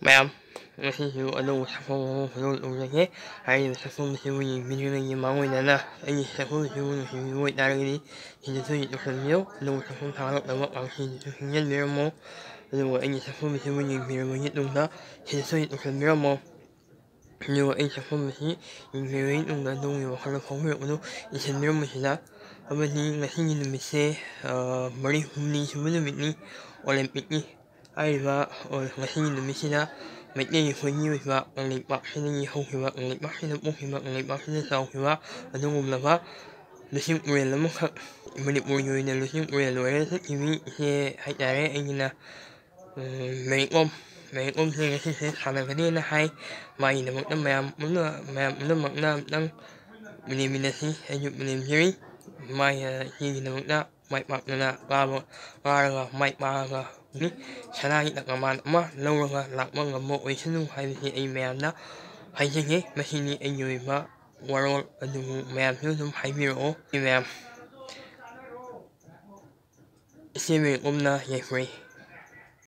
Ma'am, ngasisu anong sakong hulog ulagi ay sakong siwi binigay mangoy na ay sakong siwi daragini hinito ito kanyo no sakong tawag na ang hinyan meron mo no ay sakong siwi binigay nung na hinito ito kanyo mo no ay sakong si binigay nung na nung yung kala kong ano isin meron mo sila aba ni ngasi ni mise mari humni siwi ni Olympic ni ai và mà khi nhìn mình xin á mấy cái phần như vậy bằng lịch bạc hay là không thì bằng lịch bạc hay là bốc thì bằng lịch bạc hay là sau thì và nó gồm là và nó xin quyền lắm khác mình được một người này nó xin quyền rồi rất nhiều cái hay trái anh là mấy ôm thì cái sẽ làm cái này là hay mày là một năm mẹ muốn một năm đang mình là gì anh chụp mình chơi mày gì là một năm mày bạc là ba mày ba ni sana ita kaman ma lawra nga lakma nga mo ay sinu hay si ay mayam na hay singi masini ay yoy ma warol adu mayam sinu hay miro ni mayam si mi na Jeffrey